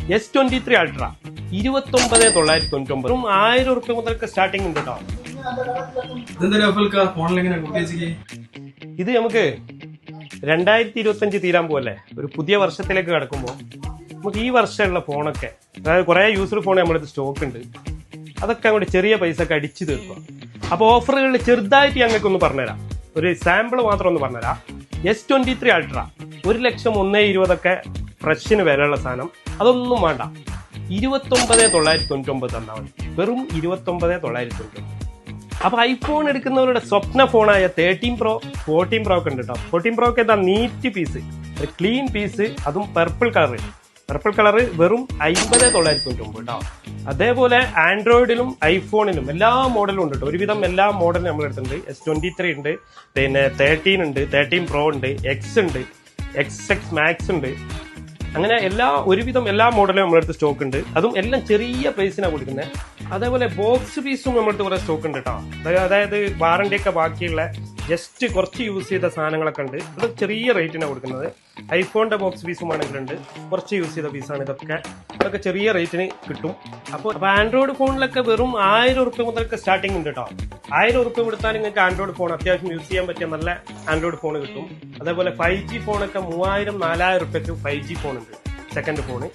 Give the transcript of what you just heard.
S23 ultra 29,999 ₹1000 മുതൽക്ക് starting ഉണ്ട് കേട്ടോ. ഇത് നമുക്ക് 2025 തീരാൻ പോലെ ഒരു പുതിയ വർഷത്തിലേക്ക് കടക്കുമ്പോൾ നമുക്ക് ഈ വർഷമുള്ള ഫോണൊക്കെ, അതായത് കുറെ യൂസർ ഫോൺ നമ്മളടുത്ത് സ്റ്റോക്ക് ഉണ്ട്, അതൊക്കെ അങ്ങോട്ട് ചെറിയ പൈസ ഒക്കെ അടിച്ചു തീർക്കുക. അപ്പോൾ ഓഫറുകളിൽ ചെറുതായിട്ട് ഞങ്ങൾക്ക് ഒന്ന് പറഞ്ഞുതരാം, ഒരു സാമ്പിൾ മാത്രം ഒന്ന് പറഞ്ഞുതരാം. S23 അൾട്ര 1,01,20 ഫ്രഷിന് വിലയുള്ള സാധനം, അതൊന്നും വേണ്ട, 29,999 തന്നാൽ മതി, വെറും 29,999. അപ്പൊ ഐഫോൺ എടുക്കുന്നവരുടെ സ്വപ്ന ഫോണായ 13 Pro 14 Pro ഒക്കെ ഉണ്ട് കേട്ടോ. 14 Pro ഒക്കെ എന്താ നീറ്റ് പീസ്, ഒരു ക്ലീൻ പീസ്, അതും പർപ്പിൾ കളർ വെറും 50,999 കേട്ടോ. അതേപോലെ ആൻഡ്രോയിഡിലും ഐഫോണിലും എല്ലാ മോഡലും ഉണ്ട് കേട്ടോ. ഒരുവിധം എല്ലാ മോഡലും നമ്മൾ എടുത്തിട്ടുണ്ട്. S23 ഉണ്ട്, പിന്നെ 13 ഉണ്ട്, 13 Pro ഉണ്ട്, X ഉണ്ട്, XX Max ഉണ്ട്, അങ്ങനെ ഒരുവിധം എല്ലാ മോഡലും നമ്മളടുത്ത് സ്റ്റോക്ക് ഉണ്ട്. അതും എല്ലാം ചെറിയ പ്രൈസിനാണ് കൊടുക്കുന്നത്. അതേപോലെ ബോക്സ് പീസും നമ്മളടുത്ത് കുറെ സ്റ്റോക്ക് ഉണ്ട് കേട്ടോ. അതായത് വാറന്റി ഒക്കെ ബാക്കിയുള്ള ജസ്റ്റ് കുറച്ച് യൂസ് ചെയ്ത സാധനങ്ങളൊക്കെ ഉണ്ട്. അത് ചെറിയ റേറ്റിനാണ് കൊടുക്കുന്നത്. ഐഫോണിന്റെ ബോക്സ് പീസും ആണെങ്കിലുണ്ട്, കുറച്ച് യൂസ് ചെയ്ത പീസാണ് ഇതൊക്കെ. അതൊക്കെ ചെറിയ റേറ്റിന് കിട്ടും. അപ്പോൾ ആൻഡ്രോയിഡ് ഫോണിലൊക്കെ വെറും ₹1000 മുതൽക്ക് സ്റ്റാർട്ടിംഗ് ഉണ്ട് കേട്ടോ. ₹1000 കൊടുത്താൽ നിങ്ങൾക്ക് ആൻഡ്രോയിഡ് ഫോൺ അത്യാവശ്യം യൂസ് ചെയ്യാൻ പറ്റിയ നല്ല ആൻഡ്രോയിഡ് ഫോൺ കിട്ടും. അതേപോലെ 5G ഫോണൊക്കെ 3,000-4,000 ₹5G ഫോൺ ഉണ്ട്, സെക്കൻഡ് ഫോണ്.